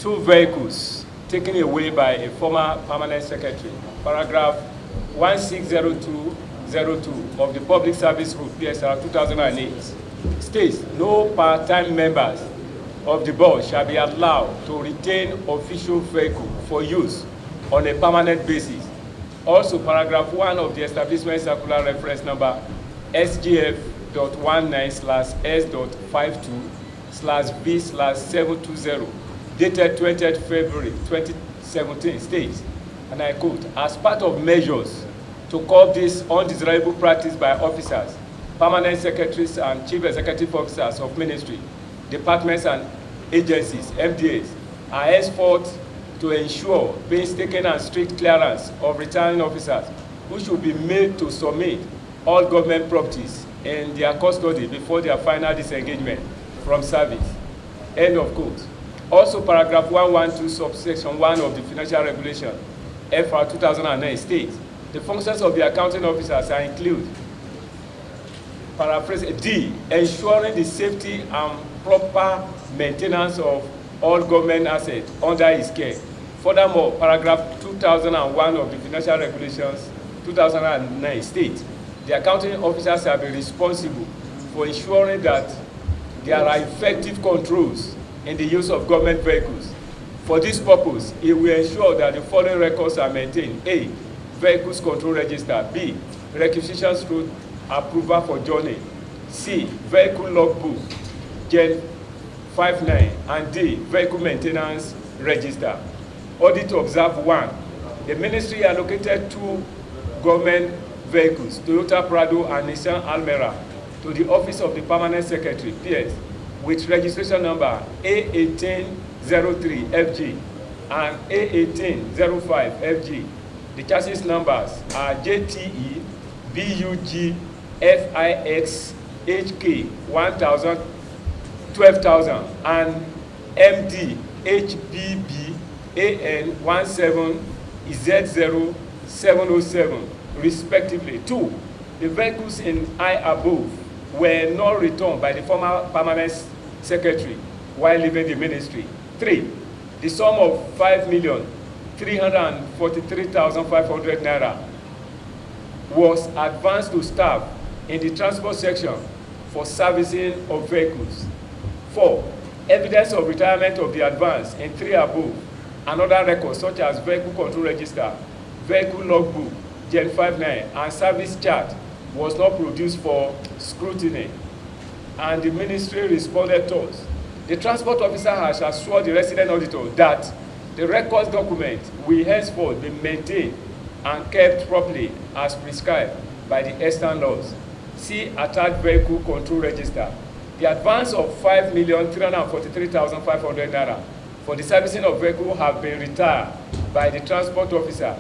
two vehicles taken away by a former permanent secretary. Paragraph 160202 of the Public Service Rule PSR 2008 states no part-time members of the board shall be allowed to retain official vehicle for use on a permanent basis. Also, paragraph 1 of the establishment circular reference number SGF.19/S.52/V/720 dated 20th February 2017 states, and I quote, as part of measures to curb this undesirable practice by officers, permanent secretaries and chief executive officers of ministry, departments and agencies, MDAs, are henceforth to ensure painstaking and strict clearance of returning officers who should be made to submit all government properties in their custody before their final disengagement from service. End of quote. Also, paragraph 112, subsection 1 of the Financial Regulation, FR 2009 states, the functions of the accounting officers are include, paraphrase D, ensuring the safety and proper maintenance of all government assets under his care. Furthermore, paragraph 2001 of the Financial Regulations 2009 states, the accounting officers shall be responsible for ensuring that there are effective controls in the use of government vehicles. For this purpose, it will ensure that the following records are maintained. A, Vehicles Control Register. B, Requisitions through Approval for Journey. C, Vehicle Logbook, Gen 59. And D, Vehicle Maintenance Register. Audit to observe 1. The ministry allocated 2 government vehicles, Toyota Prado and Nissan Almera, to the Office of the Permanent Secretary, PS, with registration number A1803FG and A1805FG. The chassis numbers are JTE, BUG, FIX, HK 1000, 12,000, and MD, HBB, AN 17 Z0 707, respectively. 2. The vehicles in I above were not returned by the former permanent secretary while leaving the ministry. 3. The sum of 5,343,500 naira was advanced to staff in the transport section for servicing of vehicles. 4. Evidence of retirement of the advance in 3 above and other records such as Vehicle Control Register, Vehicle Logbook, Gen 59, and Service Chart was not produced for scrutiny, and the ministry responded to us. The transport officer has assured the resident auditor that the records document will henceforth be maintained and kept properly as prescribed by the extant laws. See attached Vehicle Control Register. The advance of 5,343,500 naira for the servicing of vehicle have been retired by the transport officer.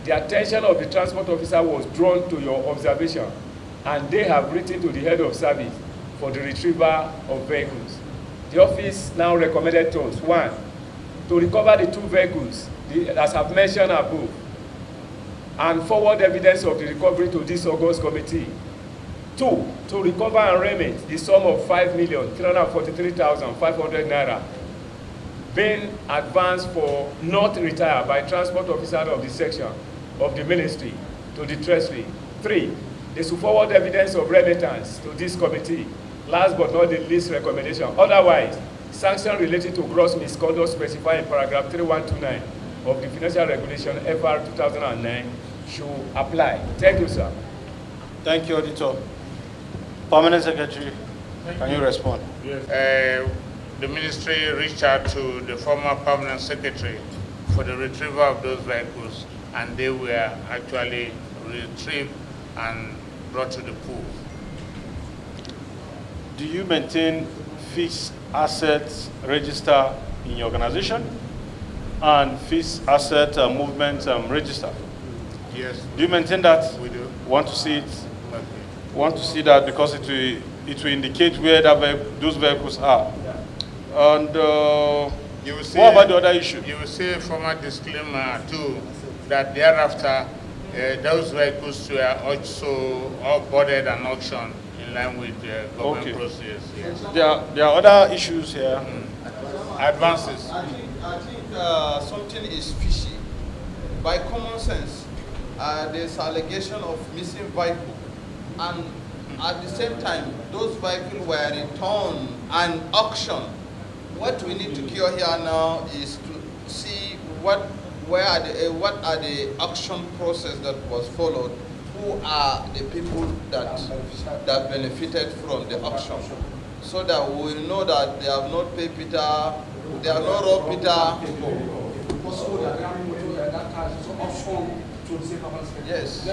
The attention of the transport officer was drawn to your observation, and they have written to the head of service for the retrieval of vehicles. The office now recommended to us, 1, to recover the 2 vehicles, as I've mentioned above, and forward evidence of the recovery to this August committee. 2, to recover and remit the sum of 5,343,500 naira being advanced for not retired by transport officer of the section of the ministry to the treasury. 3, they should forward evidence of remittance to this committee. Last but not the least recommendation. Otherwise, sanction related to gross misconduct specified in paragraph 3129 of the Financial Regulation FR 2009 should apply. Thank you, sir. Thank you, Auditor. Permanent Secretary, can you respond? Yes. The ministry reached out to the former permanent secretary for the retrieval of those vehicles, and they were actually retrieved and brought to the pool. Do you maintain fixed assets register in your organization and fixed asset movement register? Yes. Do you maintain that? We do. Want to see it? Okay. Want to see that because it will indicate where those vehicles are. And You will see, what about the other issue? You will see a formal disclaimer too, that thereafter those vehicles were also all boarded and auctioned in line with the government process. Yes. There are other issues here. Advances. I think something is fishy. By common sense, there's allegation of missing vehicle, and at the same time, those vehicles were returned and auctioned. What we need to cure here now is to see what are the auction process that was followed. Who are the people that benefited from the auction, so that we will know that they have not paid Peter, they have not robbed Peter. Yes.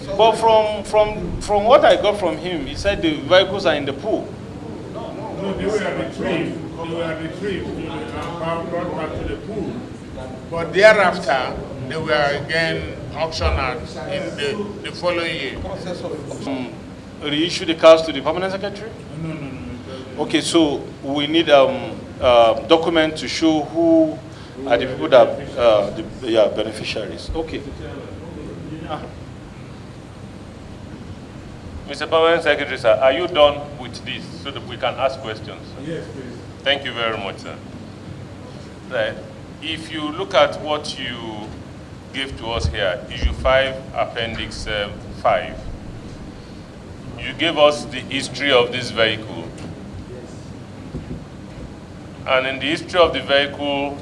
So But from what I got from him, he said the vehicles are in the pool. No, they were retrieved. They were retrieved and brought back to the pool. But thereafter, they were again auctioned out in the following year. process of Reissue the cars to the permanent secretary? No. Okay, so we need document to show who are the people that the beneficiaries. Okay. Mr. Permanent Secretary, sir, are you done with this so that we can ask questions? Yes, please. Thank you very much, sir. Right. If you look at what you gave to us here, issue 5, appendix 5, you gave us the history of this vehicle. And in the history of the vehicle,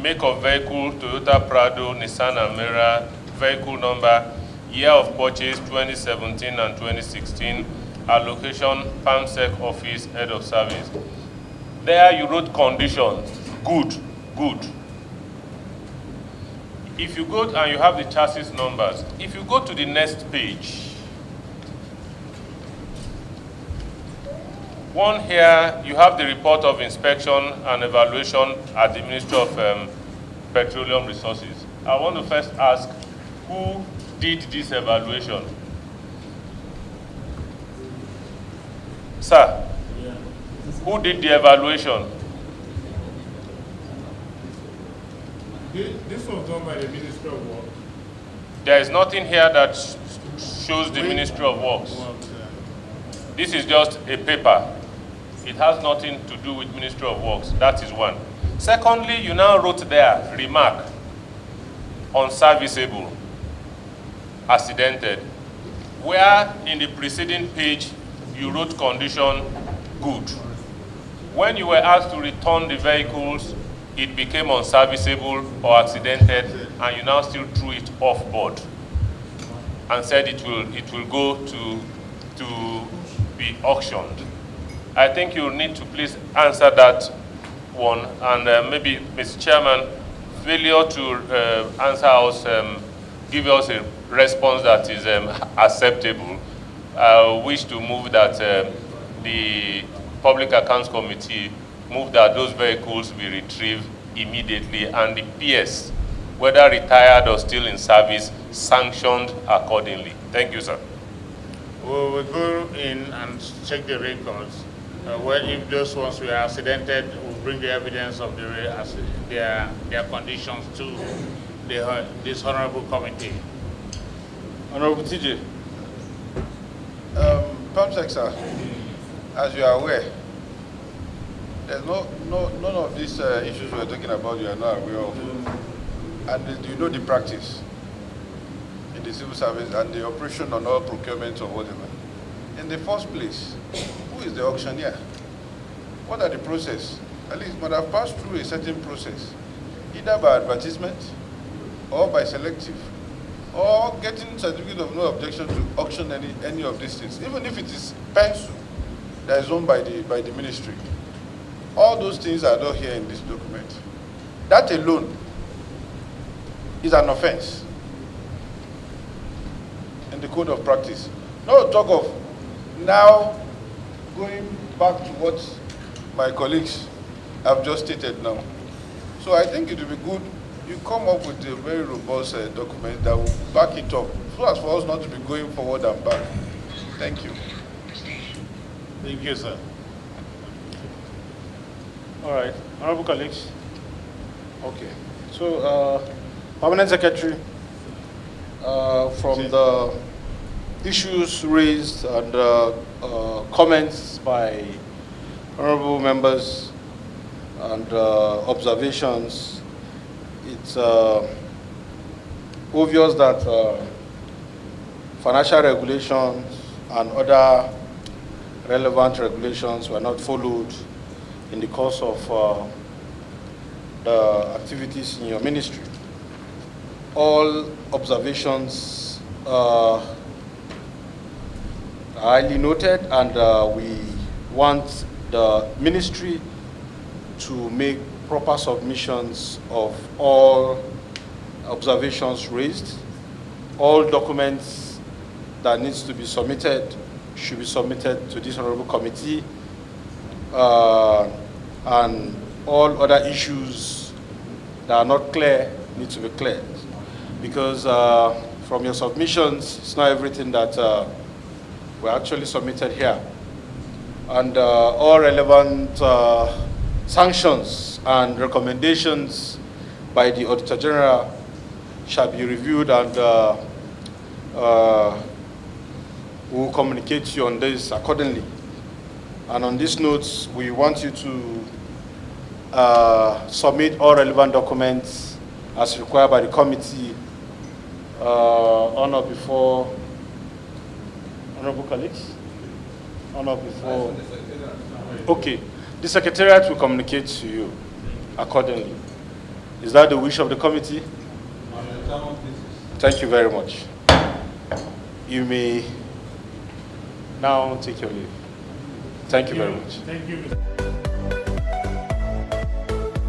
make of vehicle, Toyota Prado, Nissan Almera, vehicle number, year of purchase 2017 and 2016, allocation, PAMSEC office, head of service. There you wrote conditions, good. If you go and you have the chassis numbers, if you go to the next page, one here, you have the report of inspection and evaluation at the Ministry of Petroleum Resources. I want to first ask, who did this evaluation? Sir, who did the evaluation? This was done by the Ministry of Works. There is nothing here that shows the Ministry of Works. This is just a paper. It has nothing to do with Ministry of Works. That is one. Secondly, you now wrote there, remark, unserviceable, accidented, where in the preceding page you wrote condition good. When you were asked to return the vehicles, it became unserviceable or accidented, and you now still threw it off board and said it will go to be auctioned. I think you need to please answer that one, and maybe, Mr. Chairman, failure to answer us, give us a response that is acceptable. I wish to move that the Public Accounts Committee move that those vehicles be retrieved immediately, and the PS, whether retired or still in service, sanctioned accordingly. Thank you, sir. We will go in and check the records. Where if those ones were accidented, we'll bring the evidence of their conditions to this honorable committee. Honorable TJ. PAMSEC, sir, as you are aware, there's none of these issues we're talking about you are not aware of. And you know the practice in the civil service and the operation on all procurements or whatever. In the first place, who is the auctioneer? What are the process? At least might have passed through a certain process, either by advertisement or by selective, or getting certificate of no objection to auction any of these things, even if it is pencil that is owned by the ministry. All those things are not here in this document. That alone is an offense in the code of practice. No talk of now going back to what my colleagues have just stated now. So I think it will be good you come up with a very robust document that will back it up, so as for us not to be going forward and back. Thank you. Thank you, sir. All right, honorable colleagues. Okay, so Permanent Secretary, from the issues raised and comments by honorable members, and observations, it's obvious that financial regulations and other relevant regulations were not followed in the course of the activities in your ministry. All observations are highly noted, and we want the ministry to make proper submissions of all observations raised. All documents that needs to be submitted should be submitted to this honorable committee, and all other issues that are not clear need to be cleared, because from your submissions, it's not everything that were actually submitted here. And all relevant sanctions and recommendations by the Auditor General shall be reviewed, and we will communicate to you on this accordingly. And on these notes, we want you to submit all relevant documents as required by the committee on or before, honorable colleagues, on or before. Okay, the Secretariat will communicate to you accordingly. Is that the wish of the committee? Thank you very much. You may now take your leave. Thank you very much. Thank you.